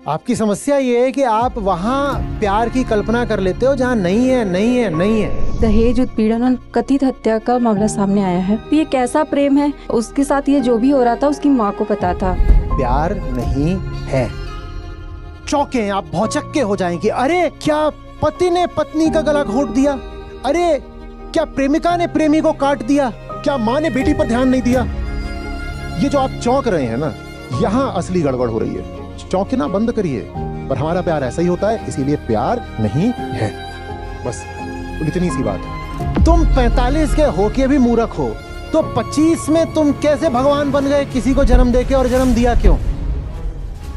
आपकी समस्या ये है कि आप वहाँ प्यार की कल्पना कर लेते हो जहाँ नहीं है, नहीं है, नहीं है। दहेज उत्पीड़न और कथित हत्या का मामला सामने आया है। ये कैसा प्रेम है? उसके साथ ये जो भी हो रहा था उसकी माँ को पता था। प्यार नहीं है। चौंके, आप भौचक्के हो जाएंगे। अरे क्या पति ने पत्नी का गला घोंट दिया? अरे क्या प्रेमिका ने प्रेमी को काट दिया? क्या माँ ने बेटी पर ध्यान नहीं दिया? ये जो आप चौंक रहे हैं ना, यहाँ असली गड़बड़ हो रही है। चौंकना बंद करिए। पर हमारा प्यार ऐसा ही होता है, इसीलिए प्यार नहीं है। बस इतनी सी बात है। तुम 45 के होके भी मूर्ख हो, तो 25 में तुम कैसे भगवान बन गए किसी को जन्म देके? और जन्म दिया क्यों?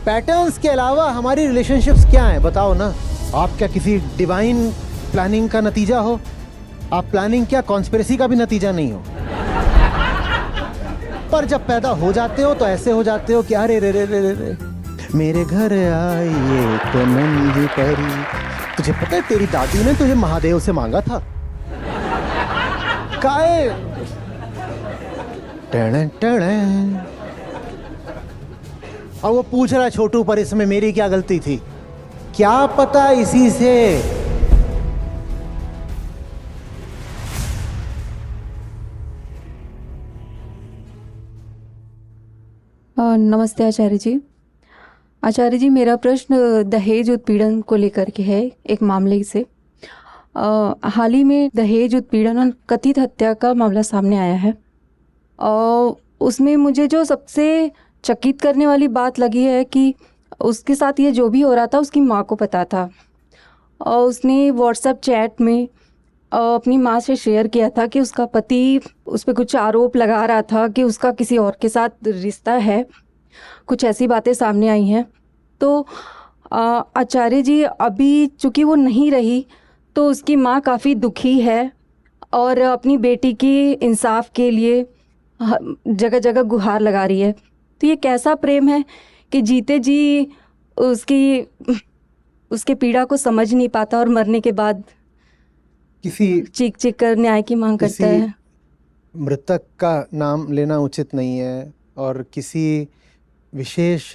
पैटर्न्स के अलावा हमारी रिलेशनशिप्स क्या है बताओ ना। आप क्या किसी डिवाइन प्लानिंग का नतीजा हो? आप प्लानिंग क्या कॉन्स्पिरेसी का भी नतीजा नहीं हो। पर जब पैदा हो जाते हो तो ऐसे हो जाते हो कि अरे रे रे रे रे रे मेरे घर आइए तो नंदी परी। तुझे पता है तेरी दादी ने तुझे महादेव से मांगा था? काहे? टण टण। और वो पूछ रहा है छोटू, पर इसमें मेरी क्या गलती थी? क्या पता इसी से नमस्ते आचार्य जी। आचार्य जी, मेरा प्रश्न दहेज उत्पीड़न को लेकर के है, एक मामले से। हाल ही में दहेज उत्पीड़न और कथित हत्या का मामला सामने आया है। उसमें मुझे जो सबसे चकित करने वाली बात लगी है कि उसके साथ ये जो भी हो रहा था उसकी माँ को पता था। और उसने व्हाट्सएप चैट में अपनी माँ से शेयर किया था कि उसका पति उस पर कुछ आरोप लगा रहा था कि उसका किसी और के साथ रिश्ता है। कुछ ऐसी बातें सामने आई हैं। तो आचार्य जी, अभी चूँकि वो नहीं रही तो उसकी माँ काफ़ी दुखी है और अपनी बेटी की इंसाफ के लिए जगह जगह गुहार लगा रही है। तो ये कैसा प्रेम है कि जीते जी उसके पीड़ा को समझ नहीं पाता और मरने के बाद किसी चीख चीख कर न्याय की मांग करता है। मृतक का नाम लेना उचित नहीं है और किसी विशेष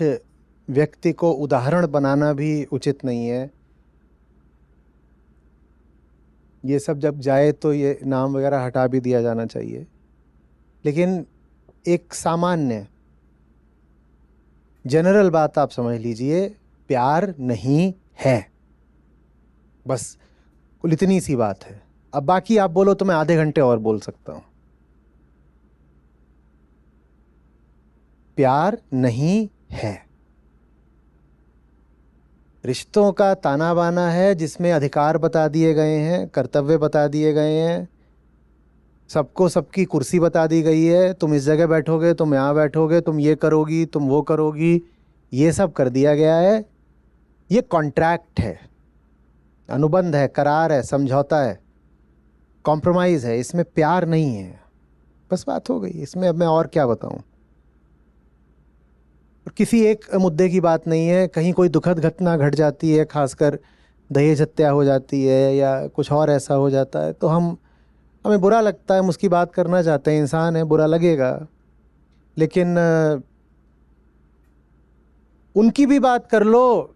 व्यक्ति को उदाहरण बनाना भी उचित नहीं है। ये सब जब जाए तो ये नाम वगैरह हटा भी दिया जाना चाहिए। लेकिन एक सामान्य जनरल बात आप समझ लीजिए, प्यार नहीं है। बस कुल इतनी सी बात है। अब बाकी आप बोलो तो मैं आधे घंटे और बोल सकता हूं। प्यार नहीं है। रिश्तों का ताना बाना है जिसमें अधिकार बता दिए गए हैं, कर्तव्य बता दिए गए हैं, सबको सबकी कुर्सी बता दी गई है। तुम इस जगह बैठोगे, तुम यहाँ बैठोगे, तुम ये करोगी, तुम वो करोगी, ये सब कर दिया गया है। ये कॉन्ट्रैक्ट है, अनुबंध है, करार है, समझौता है, कॉम्प्रोमाइज़ है। इसमें प्यार नहीं है। बस बात हो गई। इसमें अब मैं और क्या बताऊं। किसी एक मुद्दे की बात नहीं है। कहीं कोई दुखद घटना घट जाती है, खासकर दहेज हत्या हो जाती है या कुछ और ऐसा हो जाता है, तो हमें बुरा लगता है, हम उसकी बात करना चाहते हैं। इंसान है, बुरा लगेगा। लेकिन उनकी भी बात कर लो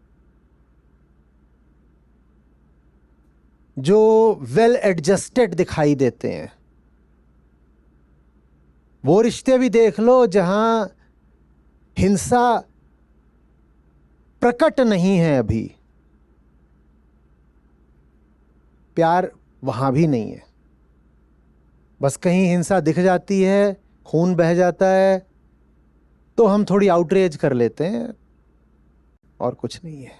जो वेल एडजस्टेड दिखाई देते हैं। वो रिश्ते भी देख लो जहां हिंसा प्रकट नहीं है। अभी प्यार वहां भी नहीं है। बस कहीं हिंसा दिख जाती है, खून बह जाता है, तो हम थोड़ी आउटरेज कर लेते हैं, और कुछ नहीं है।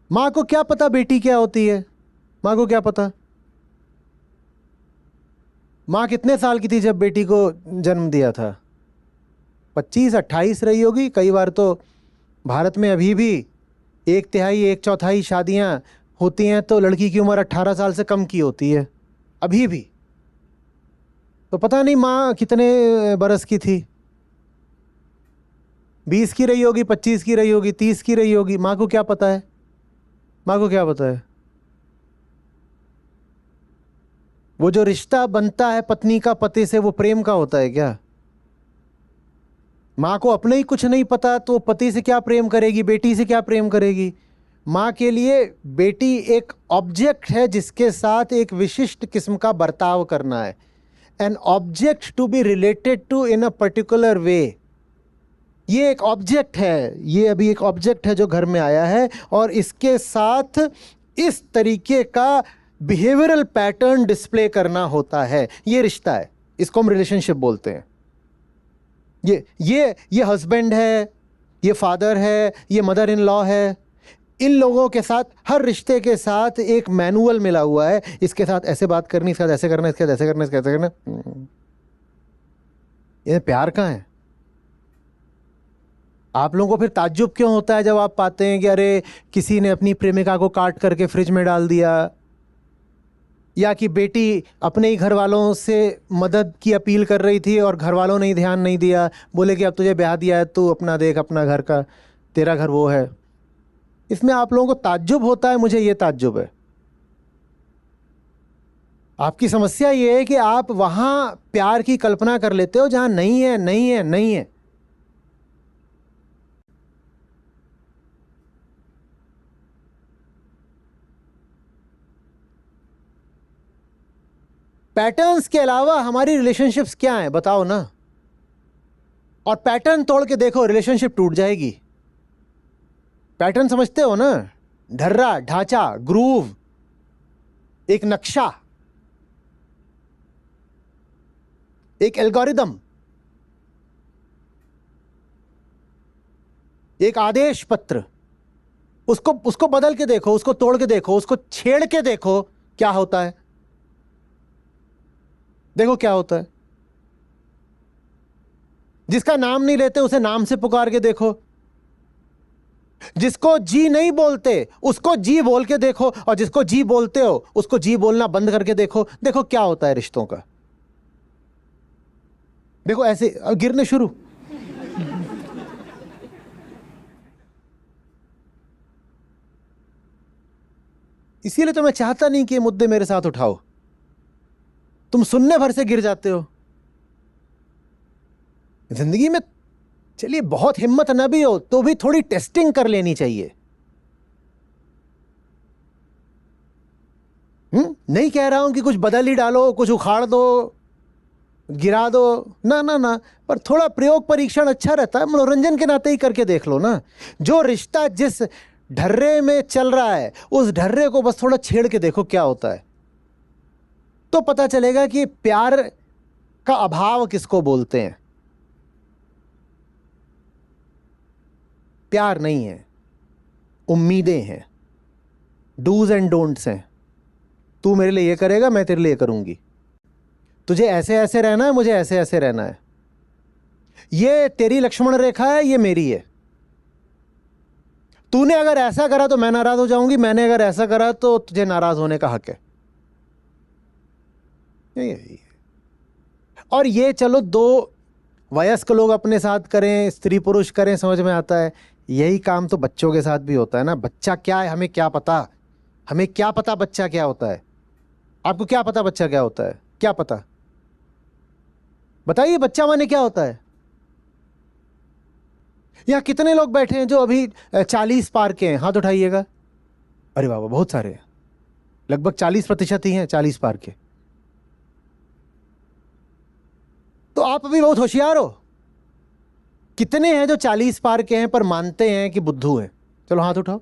माँ को क्या पता बेटी क्या होती है? माँ को क्या पता? माँ कितने साल की थी जब बेटी को जन्म दिया था? 25-28 रही होगी। कई बार तो भारत में अभी भी 1/3 1/4 शादियां होती हैं तो लड़की की उम्र 18 साल से कम की होती है अभी भी। तो पता नहीं माँ कितने बरस की थी। 20 की रही होगी, 25 की रही होगी, 30 की रही होगी। माँ को क्या पता है? माँ को क्या पता है? वो जो रिश्ता बनता है पत्नी का पति से, वो प्रेम का होता है क्या? माँ को अपने ही कुछ नहीं पता तो पति से क्या प्रेम करेगी, बेटी से क्या प्रेम करेगी। माँ के लिए बेटी एक ऑब्जेक्ट है जिसके साथ एक विशिष्ट किस्म का बर्ताव करना है, an object to be related to in a particular way. ये एक ऑब्जेक्ट है, ये अभी एक ऑब्जेक्ट है जो घर में आया है और इसके साथ इस तरीके का बिहेवियरल पैटर्न डिस्प्ले करना होता है। ये रिश्ता है, इसको हम रिलेशनशिप बोलते हैं। ये हस्बैंड है, ये फादर है, ये मदर इन लॉ है। इन लोगों के साथ, हर रिश्ते के साथ एक मैनुअल मिला हुआ है, इसके साथ ऐसे बात करनी, इसके साथ ऐसे करना, इसके साथ ऐसे करना, इसके साथ ऐसे करना। ये प्यार कहाँ है? आप लोगों को फिर ताज्जुब क्यों होता है जब आप पाते हैं कि अरे किसी ने अपनी प्रेमिका को काट करके फ्रिज में डाल दिया, या कि बेटी अपने ही घर वालों से मदद की अपील कर रही थी और घर वालों ने ही ध्यान नहीं दिया, बोले कि अब तुझे ब्याह दिया है, तू अपना देख अपना घर का, तेरा घर वो है। इसमें आप लोगों को ताज्जुब होता है, मुझे ये ताज्जुब है। आपकी समस्या ये है कि आप वहां प्यार की कल्पना कर लेते हो जहां नहीं है, नहीं है, नहीं है। पैटर्न्स के अलावा हमारी रिलेशनशिप्स क्या हैं बताओ ना। और पैटर्न तोड़ के देखो, रिलेशनशिप टूट जाएगी। पैटर्न समझते हो ना? ढर्रा, ढांचा, ग्रूव, एक नक्शा, एक एल्गोरिदम, एक आदेश पत्र। उसको बदल के देखो, उसको तोड़ के देखो, उसको छेड़ के देखो क्या होता है। देखो क्या होता है। जिसका नाम नहीं लेते उसे नाम से पुकार के देखो, जिसको जी नहीं बोलते उसको जी बोल के देखो, और जिसको जी बोलते हो उसको जी बोलना बंद करके देखो। देखो क्या होता है रिश्तों का। देखो ऐसे गिरने शुरू। इसीलिए तो मैं चाहता नहीं कि ये मुद्दे मेरे साथ उठाओ। तुम सुनने भर से गिर जाते हो। जिंदगी में चलिए बहुत हिम्मत न भी हो तो भी थोड़ी टेस्टिंग कर लेनी चाहिए। नहीं कह रहा हूं कि कुछ बदल ही डालो, कुछ उखाड़ दो, गिरा दो, ना ना ना, पर थोड़ा प्रयोग परीक्षण अच्छा रहता है। मनोरंजन के नाते ही करके देख लो ना। जो रिश्ता जिस ढर्रे में चल रहा है उस ढर्रे को बस थोड़ा छेड़ के देखो क्या होता है, तो पता चलेगा कि प्यार का अभाव किसको बोलते हैं। प्यार नहीं है, उम्मीदें हैं, डूज एंड डोंट्स हैं। तू मेरे लिए ये करेगा, मैं तेरे लिए करूंगी। तुझे ऐसे ऐसे रहना है, मुझे ऐसे ऐसे रहना है। ये तेरी लक्ष्मण रेखा है, ये मेरी है। तूने अगर ऐसा करा तो मैं नाराज हो जाऊंगी, मैंने अगर ऐसा करा तो तुझे नाराज होने का हक है। यही। और ये चलो दो वयस्क लोग अपने साथ करें, स्त्री पुरुष करें, समझ में आता है। यही काम तो बच्चों के साथ भी होता है ना। बच्चा क्या है हमें क्या पता, हमें क्या पता बच्चा क्या होता है। आपको क्या पता बच्चा क्या होता है? क्या पता बताइए, बच्चा माने क्या होता है? यहां कितने लोग बैठे हैं जो अभी 40 पार के हैं? हाथ उठाइएगा। अरे बाबा बहुत सारे हैं, लगभग 40% ही हैं 40 पार के। तो आप अभी बहुत होशियार हो। कितने हैं जो 40 पार के हैं पर मानते हैं कि बुद्धू हैं? चलो हाथ उठाओ।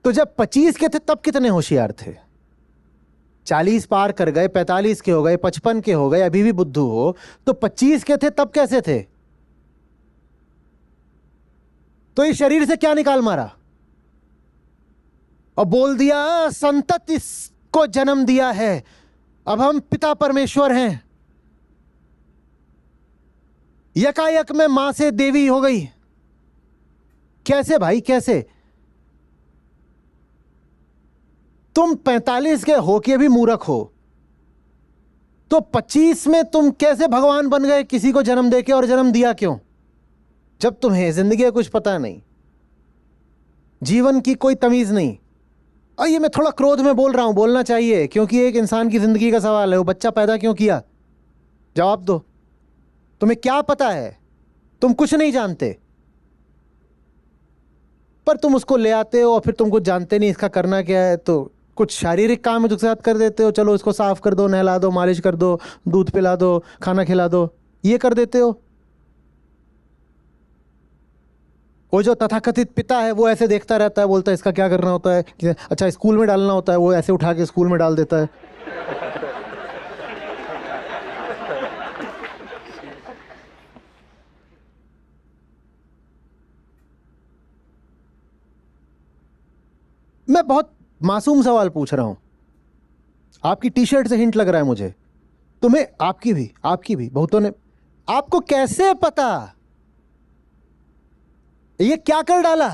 तो जब 25 के थे तब कितने होशियार थे? 40 पार कर गए, 45 के हो गए, 55 के हो गए, अभी भी बुद्धू हो, तो 25 के थे तब कैसे थे? तो इस शरीर से क्या निकाल मारा और बोल दिया संतत इसको जन्म दिया है, अब हम पिता परमेश्वर हैं। यकायक में मां से देवी हो गई। कैसे भाई कैसे? तुम 45 के होके भी मूर्ख हो, तो 25 में तुम कैसे भगवान बन गए किसी को जन्म देके? और जन्म दिया क्यों जब तुम्हें जिंदगी का कुछ पता नहीं, जीवन की कोई तमीज नहीं? और ये मैं थोड़ा क्रोध में बोल रहा हूं, बोलना चाहिए क्योंकि एक इंसान की जिंदगी का सवाल है। वो बच्चा पैदा क्यों किया? जवाब दो। तुम्हें क्या पता है? तुम कुछ नहीं जानते, पर तुम उसको ले आते हो और फिर तुम कुछ जानते नहीं इसका करना क्या है, तो कुछ शारीरिक काम है जो साथ कर देते हो। चलो इसको साफ कर दो, नहला दो, मालिश कर दो, दूध पिला दो, खाना खिला दो, ये कर देते हो। वो जो तथाकथित पिता है वो ऐसे देखता रहता है, बोलता है इसका क्या करना होता है, अच्छा स्कूल में डालना होता है, वो ऐसे उठा के स्कूल में डाल देता है। मैं बहुत मासूम सवाल पूछ रहा हूं, आपकी टी शर्ट से हिंट लग रहा है मुझे। तुम्हें, आपकी भी बहुतों ने, आपको कैसे पता ये क्या कर डाला?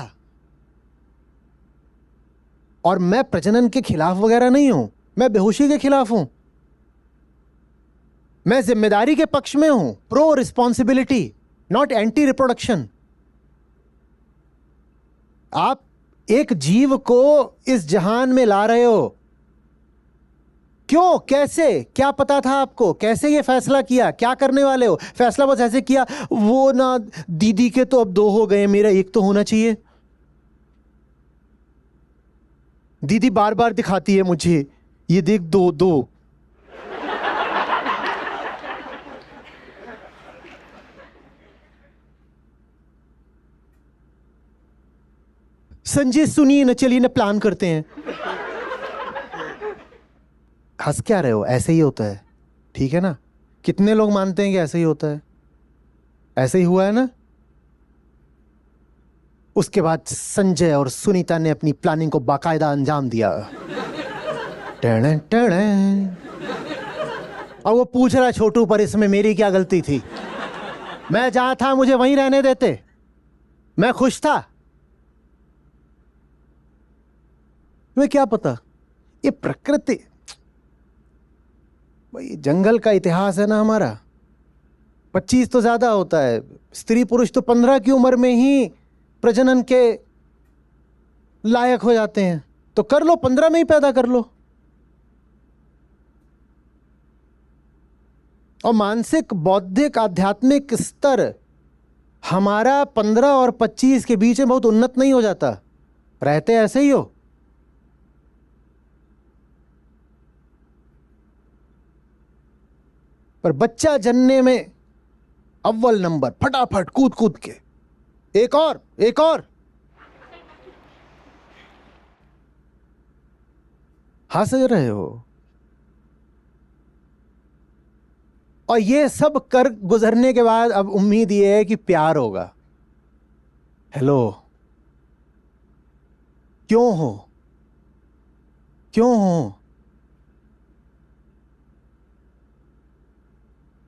और मैं प्रजनन के खिलाफ वगैरह नहीं हूं, मैं बेहोशी के खिलाफ हूं, मैं जिम्मेदारी के पक्ष में हूं, pro responsibility, not anti reproduction. आप एक जीव को इस जहान में ला रहे हो, क्यों, कैसे, क्या पता था आपको, कैसे ये फैसला किया, क्या करने वाले हो? फैसला बस ऐसे किया, वो ना दीदी के तो अब 2 हो गए, मेरा 1 तो होना चाहिए। दीदी बार बार दिखाती है मुझे, ये देख 2 संजय सुनिए ना, चलिए ना प्लान करते हैं। हंस क्या रहे हो? ऐसे ही होता है, ठीक है ना? कितने लोग मानते हैं कि ऐसे ही होता है? ऐसे ही हुआ है ना? उसके बाद संजय और सुनीता ने अपनी प्लानिंग को बाकायदा अंजाम दिया। टेढ़े टेढ़े। और वो पूछ रहा है छोटू, पर इसमें मेरी क्या गलती थी? मैं जहां था मुझे वहीं रहने देते, मैं खुश था। तुम्हें क्या पता? ये प्रकृति, भाई जंगल का इतिहास है ना हमारा। 25 तो ज्यादा होता है, स्त्री पुरुष तो 15 की उम्र में ही प्रजनन के लायक हो जाते हैं, तो कर लो, 15 में ही पैदा कर लो। और मानसिक, बौद्धिक, आध्यात्मिक स्तर हमारा 15 और 25 के बीच में बहुत उन्नत नहीं हो जाता, रहते ऐसे ही हो। पर बच्चा जनने में अव्वल नंबर, फटाफट कूद कूद के, एक और हंस रहे हो। और ये सब कर गुजरने के बाद अब उम्मीद ये है कि प्यार होगा। हेलो, क्यों हो?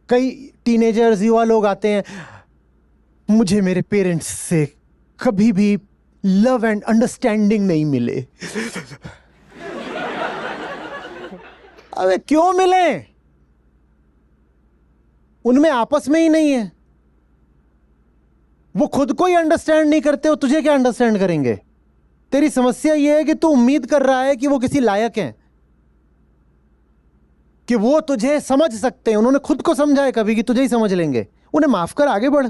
कई टीनेजर्स, युवा लोग आते हैं, मुझे मेरे पेरेंट्स से कभी भी लव एंड अंडरस्टैंडिंग नहीं मिले। अबे क्यों मिले? उनमें आपस में ही नहीं है, वो खुद को ही अंडरस्टैंड नहीं करते हो, तुझे क्या अंडरस्टैंड करेंगे? तेरी समस्या यह है कि तू उम्मीद कर रहा है कि वो किसी लायक हैं, कि वो तुझे समझ सकते हैं। उन्होंने खुद को समझा है कभी कि तुझे ही समझ लेंगे? उन्हें माफ कर, आगे बढ़,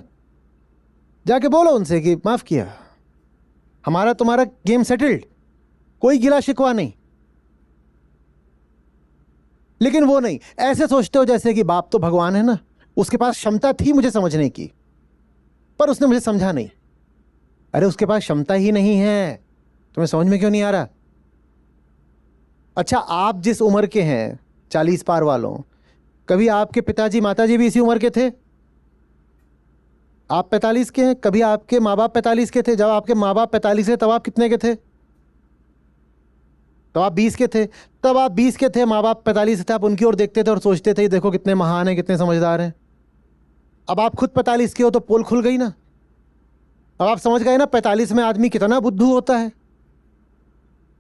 जाके बोलो उनसे कि माफ किया, हमारा तुम्हारा गेम सेटल्ड, कोई गिला शिकवा नहीं। लेकिन वो नहीं, ऐसे सोचते हो जैसे कि बाप तो भगवान है ना, उसके पास क्षमता थी मुझे समझने की, पर उसने मुझे समझा नहीं। अरे उसके पास क्षमता ही नहीं है, तुम्हें समझ में क्यों नहीं आ रहा? अच्छा, आप जिस उम्र के हैं, 40 पार वालों, कभी आपके पिताजी माताजी भी इसी उम्र के थे? आप 45 के हैं, कभी आपके माँ बाप 45 के थे? जब आपके माँ बाप 45 थे तब आप कितने के थे? तो आप 20 के थे। तब आप 20 के थे, माँ बाप 45 थे, आप उनकी ओर देखते थे और सोचते थे देखो कितने महान हैं, कितने समझदार हैं। अब आप खुद 45 के हो तो पोल खुल गई ना। अब आप समझ गए ना 45 में आदमी कितना बुद्धू होता है।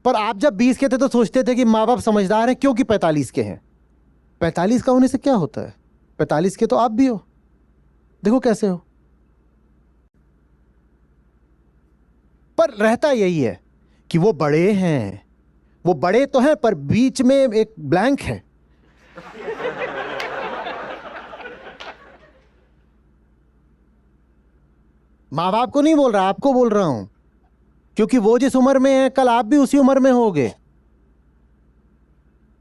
पर आप जब 20 के थे तो सोचते थे कि माँ बाप समझदार हैं क्योंकि 45 के हैं। 45 का होने से क्या होता है? 45 के तो आप भी हो, देखो कैसे हो। पर रहता यही है कि वो बड़े हैं, वो बड़े तो हैं पर बीच में एक ब्लैंक है। माँ बाप को नहीं बोल रहा, आपको बोल रहा हूं, क्योंकि वो जिस उम्र में है कल आप भी उसी उम्र में होगे,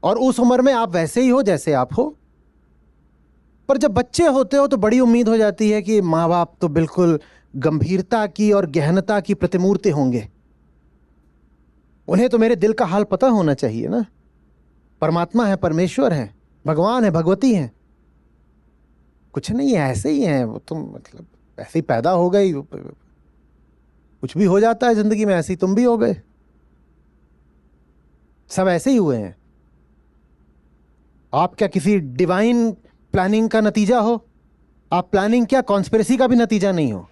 और उस उम्र में आप वैसे ही हो जैसे आप हो। पर जब बच्चे होते हो तो बड़ी उम्मीद हो जाती है कि माँ बाप तो बिल्कुल गंभीरता की और गहनता की प्रतिमूर्ति होंगे, उन्हें तो मेरे दिल का हाल पता होना चाहिए ना। परमात्मा है, परमेश्वर है, भगवान है, भगवती है। कुछ नहीं है, ऐसे ही है वो, तुम मतलब ऐसे ही पैदा हो गई, कुछ भी हो जाता है जिंदगी में, ऐसे ही तुम भी हो गए, सब ऐसे ही हुए हैं। आप क्या किसी डिवाइन प्लानिंग का नतीजा हो? आप प्लानिंग क्या कॉन्स्पिरेसी का भी नतीजा नहीं हो।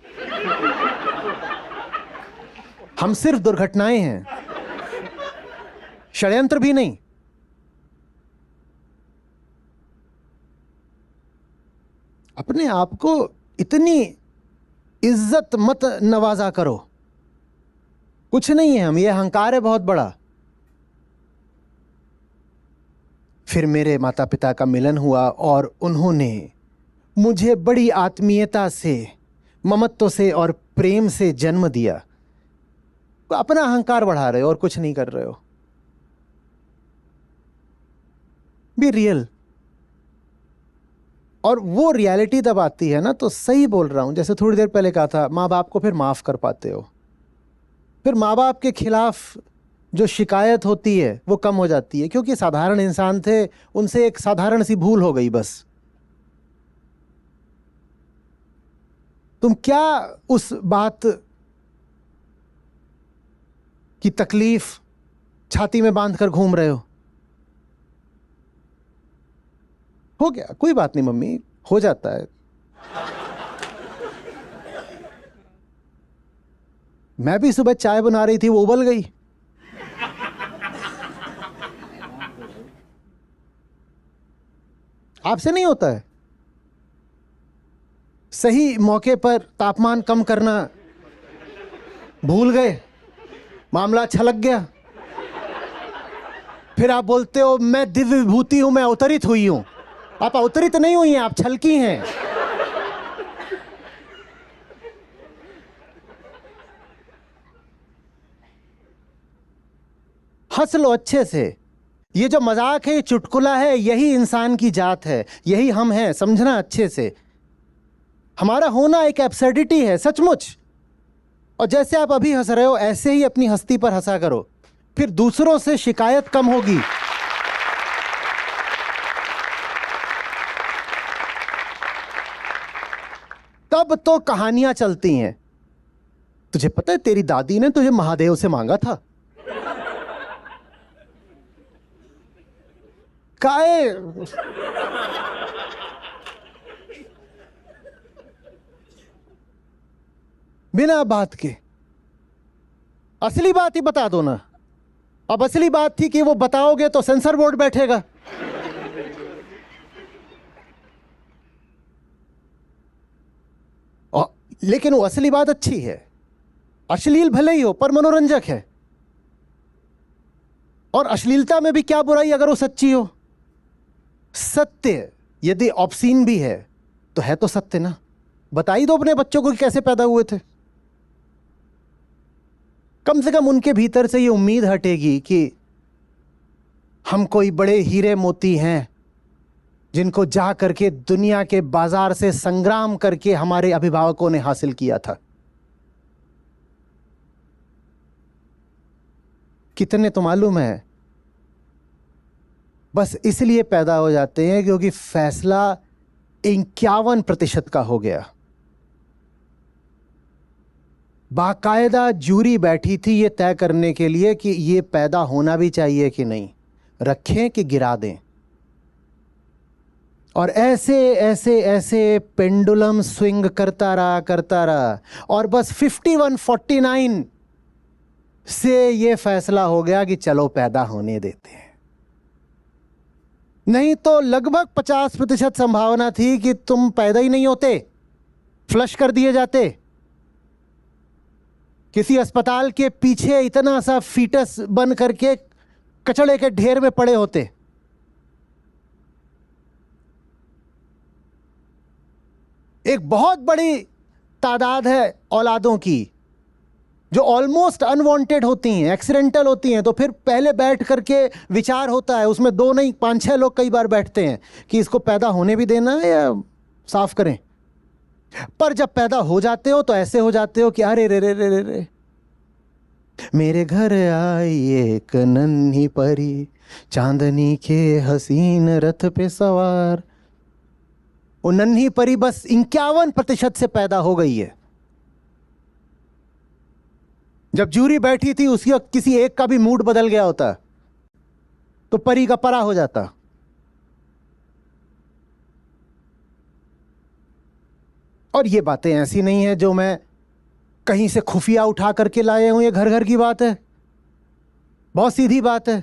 हम सिर्फ दुर्घटनाएं हैं, षड्यंत्र भी नहीं। अपने आप को इतनी इज्जत मत नवाजा करो, कुछ नहीं है हम, ये अहंकार है बहुत बड़ा। फिर मेरे माता पिता का मिलन हुआ और उन्होंने मुझे बड़ी आत्मीयता से, ममत्व से और प्रेम से जन्म दिया। अपना अहंकार बढ़ा रहे हो और कुछ नहीं कर रहे हो। Be real. और वो रियलिटी तब आती है ना, तो सही बोल रहा हूं, जैसे थोड़ी देर पहले कहा था, माँ बाप को फिर माफ कर पाते हो, फिर माँ बाप के खिलाफ जो शिकायत होती है वो कम हो जाती है, क्योंकि साधारण इंसान थे, उनसे एक साधारण सी भूल हो गई बस। तुम क्या उस बात की तकलीफ छाती में बांध कर घूम रहे हो गया, कोई बात नहीं मम्मी, हो जाता है। मैं भी सुबह चाय बना रही थी, वो उबल गई। आपसे नहीं होता है? सही मौके पर तापमान कम करना भूल गए, मामला छलक गया, फिर आप बोलते हो मैं दिव्य विभूति हूं, मैं अवतरित हुई हूं। आप अवतरित नहीं हुई हैं, आप छलकी हैं। हंस लो अच्छे से। ये जो मजाक है, ये चुटकुला है, यही इंसान की जात है, यही हम हैं, समझना अच्छे से। हमारा होना एक एब्सर्डिटी है सचमुच। और जैसे आप अभी हंस रहे हो, ऐसे ही अपनी हस्ती पर हंसा करो, फिर दूसरों से शिकायत कम होगी। तब तो कहानियां चलती हैं। तुझे पता है तेरी दादी ने तुझे महादेव से मांगा था? काहे? बिना बात के असली बात ही बता दो ना। अब असली बात थी कि वो बताओगे तो सेंसर बोर्ड बैठेगा। लेकिन वो असली बात अच्छी है, अश्लील भले ही हो पर मनोरंजक है। और अश्लीलता में भी क्या बुराई अगर वो सच्ची हो। सत्य यदि ऑब्सीन भी है तो है तो सत्य ना। बता ही दो अपने बच्चों को कि कैसे पैदा हुए थे। कम से कम उनके भीतर से ये उम्मीद हटेगी कि हम कोई बड़े हीरे मोती हैं जिनको जा करके दुनिया के बाजार से संग्राम करके हमारे अभिभावकों ने हासिल किया था। कितने तो मालूम है, बस इसलिए पैदा हो जाते हैं क्योंकि फैसला 51% का हो गया। बाकायदा जूरी बैठी थी ये तय करने के लिए कि ये पैदा होना भी चाहिए कि नहीं, रखें कि गिरा दें। और ऐसे ऐसे ऐसे पेंडुलम स्विंग करता रहा और बस 51-49 से ये फैसला हो गया कि चलो पैदा होने देते हैं। नहीं तो लगभग 50% संभावना थी कि तुम पैदा ही नहीं होते, फ्लश कर दिए जाते। किसी अस्पताल के पीछे इतना सा फीटस बन करके कचड़े के ढेर में पड़े होते। एक बहुत बड़ी तादाद है औलादों की जो ऑलमोस्ट अनवांटेड होती हैं, एक्सीडेंटल होती हैं, तो फिर पहले बैठ करके विचार होता है, उसमें 2 नहीं 5-6 लोग कई बार बैठते हैं कि इसको पैदा होने भी देना है या साफ करें। पर जब पैदा हो जाते हो तो ऐसे हो जाते हो कि अरे रे रे रे रे रे, मेरे घर आई एक नन्ही परी, चांदनी के हसीन रथ पे सवार। वो नन्ही परी बस 51% से पैदा हो गई है। जब जूरी बैठी थी उसी वक्त किसी एक का भी मूड बदल गया होता तो परी का परा हो जाता। और ये बातें ऐसी नहीं है जो मैं कहीं से खुफिया उठा करके लाए हूं, ये घर घर की बात है, बहुत सीधी बात है।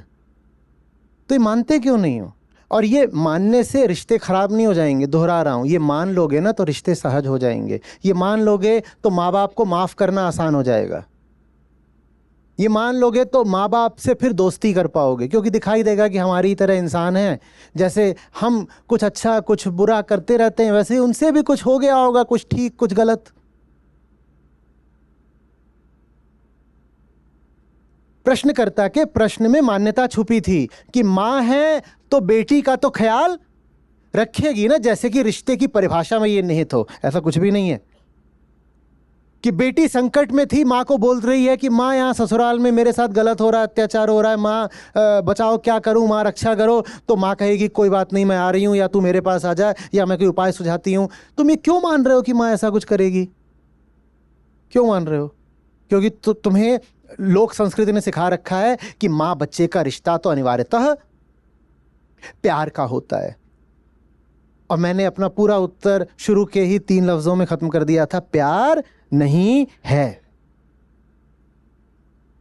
तो ये मानते क्यों नहीं हो? और ये मानने से रिश्ते खराब नहीं हो जाएंगे, दोहरा रहा हूं, ये मान लोगे ना तो रिश्ते सहज हो जाएंगे। ये मान लोगे तो माँ बाप को माफ करना आसान हो जाएगा। ये मान लोगे तो माँ बाप से फिर दोस्ती कर पाओगे, क्योंकि दिखाई देगा कि हमारी तरह इंसान है, जैसे हम कुछ अच्छा कुछ बुरा करते रहते हैं वैसे ही उनसे भी कुछ हो गया होगा, कुछ ठीक कुछ गलत। प्रश्नकर्ता के प्रश्न में मान्यता छुपी थी कि मां है तो बेटी का तो ख्याल रखेगी ना, जैसे कि रिश्ते की परिभाषा में ये निहित हो। ऐसा कुछ भी नहीं है कि बेटी संकट में थी, माँ को बोल रही है कि माँ यहाँ ससुराल में मेरे साथ गलत हो रहा है, अत्याचार हो रहा है, माँ बचाओ, क्या करूँ, माँ रक्षा करो। तो माँ कहेगी कोई बात नहीं, मैं आ रही हूँ, या तू मेरे पास आ जा, या मैं कोई उपाय सुझाती हूँ। तुम ये क्यों मान रहे हो कि माँ ऐसा कुछ करेगी? क्यों मान रहे हो? क्योंकि तुम्हें लोक संस्कृति ने सिखा रखा है कि माँ बच्चे का रिश्ता तो अनिवार्यतः प्यार का होता है। और मैंने अपना पूरा उत्तर शुरू के ही 3 लफ्जों में खत्म कर दिया था, प्यार नहीं है।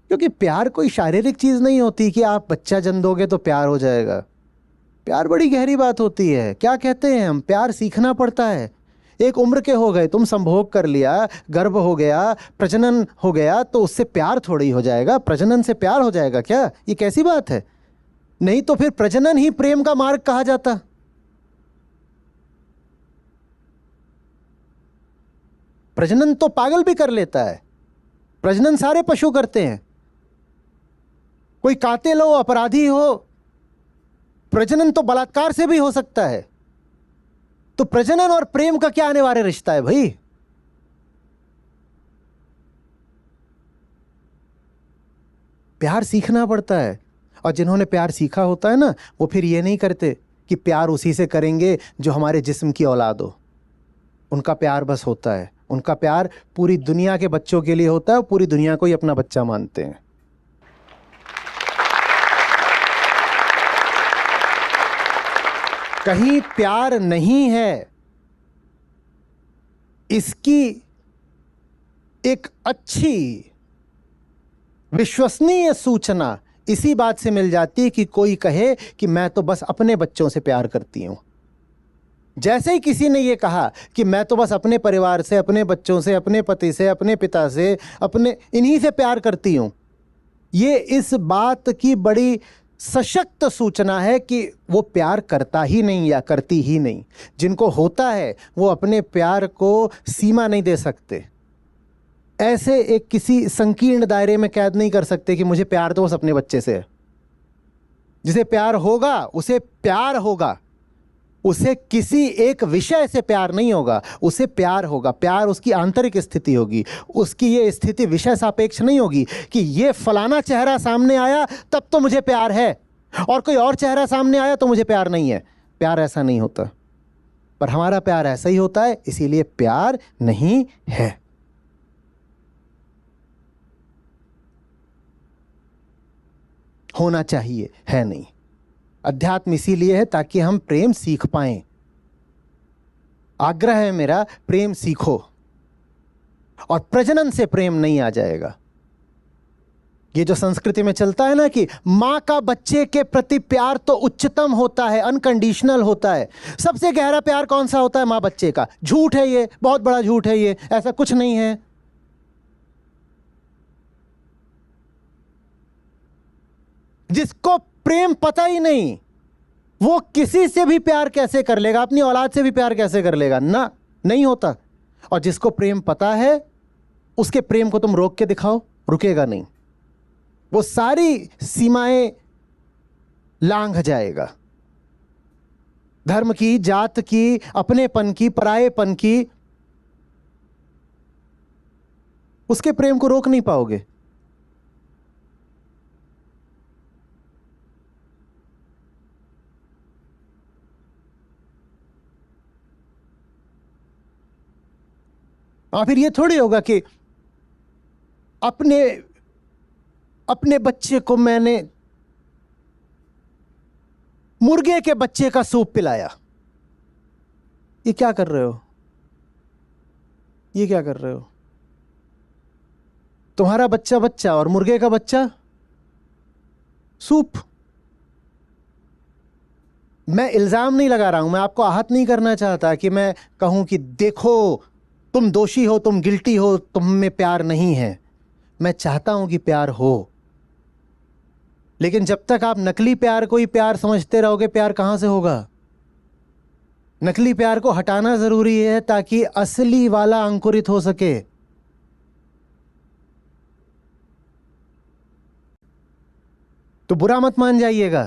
क्योंकि प्यार कोई शारीरिक चीज नहीं होती कि आप बच्चा जन्म दोगे तो प्यार हो जाएगा। प्यार बड़ी गहरी बात होती है। क्या कहते हैं हम, प्यार सीखना पड़ता है। एक उम्र के हो गए, तुम संभोग कर लिया, गर्भ हो गया, प्रजनन हो गया, तो उससे प्यार थोड़ी हो जाएगा, प्रजनन से प्यार हो जाएगा क्या? ये कैसी बात है? नहीं तो फिर प्रजनन ही प्रेम का मार्ग कहा जाता। प्रजनन तो पागल भी कर लेता है, प्रजनन सारे पशु करते हैं। कोई कातिल हो, अपराधी हो, प्रजनन तो बलात्कार से भी हो सकता है। तो प्रजनन और प्रेम का क्या अनिवार्य रिश्ता है भाई? प्यार सीखना पड़ता है। और जिन्होंने प्यार सीखा होता है ना, वो फिर ये नहीं करते कि प्यार उसी से करेंगे जो हमारे जिस्म की औलाद हो। उनका प्यार बस होता है, उनका प्यार पूरी दुनिया के बच्चों के लिए होता है, पूरी दुनिया को ही अपना बच्चा मानते हैं। कहीं प्यार नहीं है, इसकी एक अच्छी विश्वसनीय सूचना इसी बात से मिल जाती है कि कोई कहे कि मैं तो बस अपने बच्चों से प्यार करती हूं। जैसे ही किसी ने यह कहा कि मैं तो बस अपने परिवार से, अपने बच्चों से, अपने पति से, अपने पिता से, अपने इन्हीं से प्यार करती हूं, ये इस बात की बड़ी सशक्त सूचना है कि वो प्यार करता ही नहीं या करती ही नहीं। जिनको होता है वो अपने प्यार को सीमा नहीं दे सकते, ऐसे एक किसी संकीर्ण दायरे में कैद नहीं कर सकते कि मुझे प्यार तो बस अपने बच्चे से है। जिसे प्यार होगा उसे प्यार होगा, उसे किसी एक विषय से प्यार नहीं होगा, उसे प्यार होगा। प्यार उसकी आंतरिक स्थिति होगी, उसकी ये स्थिति विषय सापेक्ष नहीं होगी कि ये फलाना चेहरा सामने आया तब तो मुझे प्यार है और कोई और चेहरा सामने आया तो मुझे प्यार नहीं है। प्यार ऐसा नहीं होता, पर हमारा प्यार ऐसा ही होता है, इसीलिए प्यार नहीं है। होना चाहिए, है नहीं। अध्यात्म इसीलिए है ताकि हम प्रेम सीख पाएं। आग्रह है मेरा, प्रेम सीखो। और प्रजनन से प्रेम नहीं आ जाएगा। ये जो संस्कृति में चलता है ना कि मां का बच्चे के प्रति प्यार तो उच्चतम होता है, अनकंडीशनल होता है। सबसे गहरा प्यार कौन सा होता है? मां बच्चे का। झूठ है ये, बहुत बड़ा झूठ है ये, ऐसा कुछ नहीं है। जिसको प्रेम पता ही नहीं वो किसी से भी प्यार कैसे कर लेगा? अपनी औलाद से भी प्यार कैसे कर लेगा? ना, नहीं होता। और जिसको प्रेम पता है उसके प्रेम को तुम रोक के दिखाओ, रुकेगा नहीं, वो सारी सीमाएं लांघ जाएगा। धर्म की, जात की, अपनेपन की, परायेपन की, उसके प्रेम को रोक नहीं पाओगे। और फिर ये थोड़ी होगा कि अपने बच्चे को मैंने मुर्गे के बच्चे का सूप पिलाया। ये क्या कर रहे हो? ये क्या कर रहे हो? तुम्हारा बच्चा बच्चा और मुर्गे का बच्चा सूप। मैं इल्जाम नहीं लगा रहा हूं, मैं आपको आहत नहीं करना चाहता कि मैं कहूं कि देखो तुम दोषी हो, तुम गिल्टी हो, तुम में प्यार नहीं है। मैं चाहता हूं कि प्यार हो, लेकिन जब तक आप नकली प्यार को ही प्यार समझते रहोगे, प्यार कहां से होगा? नकली प्यार को हटाना जरूरी है ताकि असली वाला अंकुरित हो सके। तो बुरा मत मान जाइएगा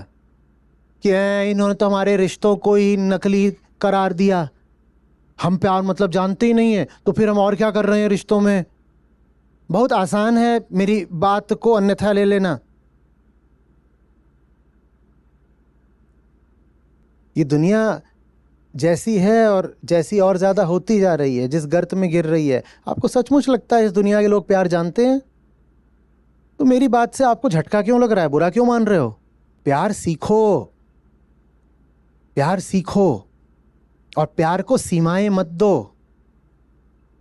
कि इन्होंने तो हमारे रिश्तों को ही नकली करार दिया, हम प्यार मतलब जानते ही नहीं है, तो फिर हम और क्या कर रहे हैं रिश्तों में। बहुत आसान है मेरी बात को अन्यथा ले लेना। ये दुनिया जैसी है और जैसी और ज़्यादा होती जा रही है, जिस गर्त में गिर रही है, आपको सचमुच लगता है इस दुनिया के लोग प्यार जानते हैं? तो मेरी बात से आपको झटका क्यों लग रहा है? बुरा क्यों मान रहे हो? प्यार सीखो, प्यार सीखो, और प्यार को सीमाएं मत दो।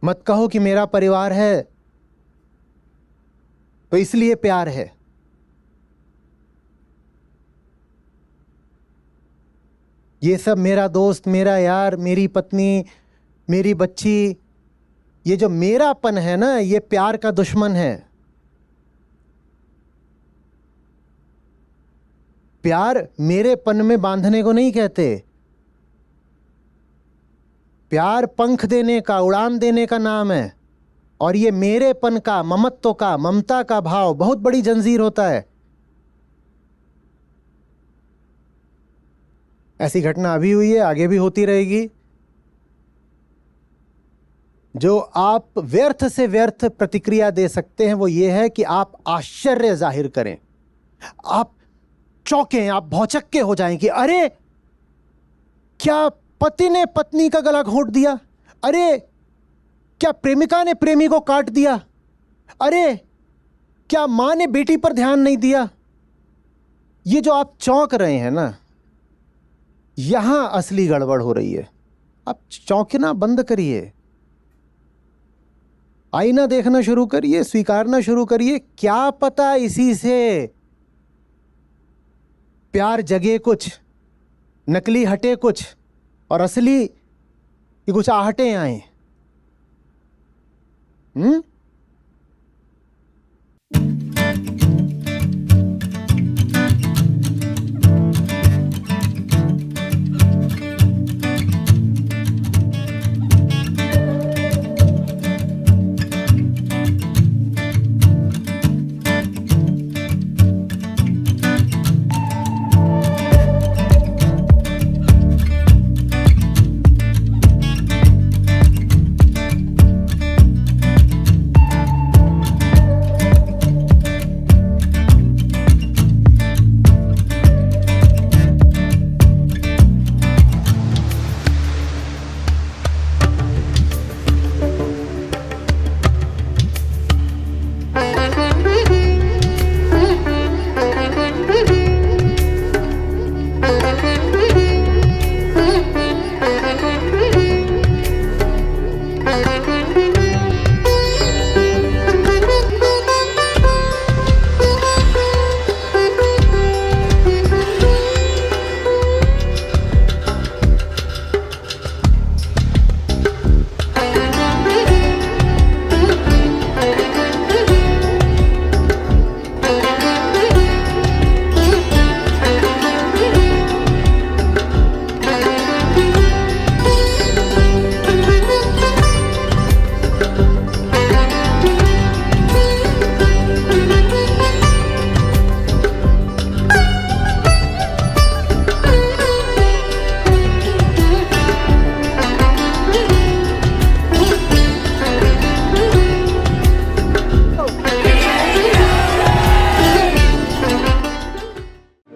मत कहो कि मेरा परिवार है तो इसलिए प्यार है। ये सब मेरा दोस्त, मेरा यार, मेरी पत्नी, मेरी बच्ची, ये जो मेरापन है ना, ये प्यार का दुश्मन है। प्यार मेरेपन में बांधने को नहीं कहते। प्यार पंख देने का, उड़ान देने का नाम है। और ये मेरेपन का, ममत्व का, ममता का भाव बहुत बड़ी जंजीर होता है। ऐसी घटना अभी हुई है, आगे भी होती रहेगी। जो आप व्यर्थ से व्यर्थ प्रतिक्रिया दे सकते हैं वो ये है कि आप आश्चर्य जाहिर करें, आप चौंकें, आप भौचक्के हो जाएं कि अरे क्या पति ने पत्नी का गला घोंट दिया, अरे क्या प्रेमिका ने प्रेमी को काट दिया, अरे क्या मां ने बेटी पर ध्यान नहीं दिया। ये जो आप चौंक रहे हैं ना, यहां असली गड़बड़ हो रही है। आप चौंकना बंद करिए, आईना देखना शुरू करिए, स्वीकारना शुरू करिए। क्या पता इसी से प्यार जगे कुछ, नकली हटे कुछ और असली की कुछ आहटें आए।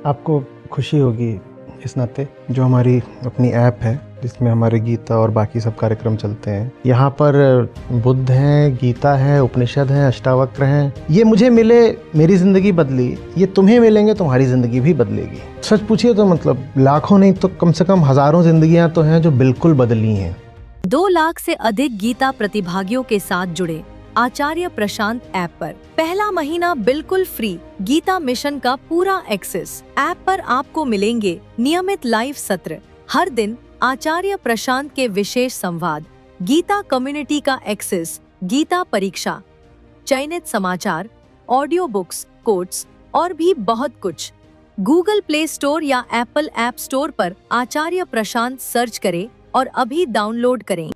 आपको खुशी होगी इस नाते जो हमारी अपनी ऐप है जिसमें हमारे गीता और बाकी सब कार्यक्रम चलते हैं। यहाँ पर बुद्ध हैं, गीता है, उपनिषद हैं, अष्टावक्र हैं। ये मुझे मिले, मेरी ज़िंदगी बदली, ये तुम्हें मिलेंगे, तुम्हारी ज़िंदगी भी बदलेगी। सच पूछिए तो मतलब लाखों नहीं तो कम से कम हज़ारों ज़िंदगियाँ तो हैं जो बिल्कुल बदली हैं। 2 लाख से अधिक गीता प्रतिभागियों के साथ जुड़े आचार्य प्रशांत ऐप पर। पहला महीना बिल्कुल फ्री गीता मिशन का पूरा एक्सेस। ऐप पर आपको मिलेंगे नियमित लाइव सत्र, हर दिन आचार्य प्रशांत के विशेष संवाद, गीता कम्युनिटी का एक्सेस, गीता परीक्षा, चयनित समाचार, ऑडियो बुक्स, कोट्स और भी बहुत कुछ। गूगल प्ले स्टोर या एप्पल ऐप स्टोर पर आचार्य प्रशांत सर्च करें और अभी डाउनलोड करें।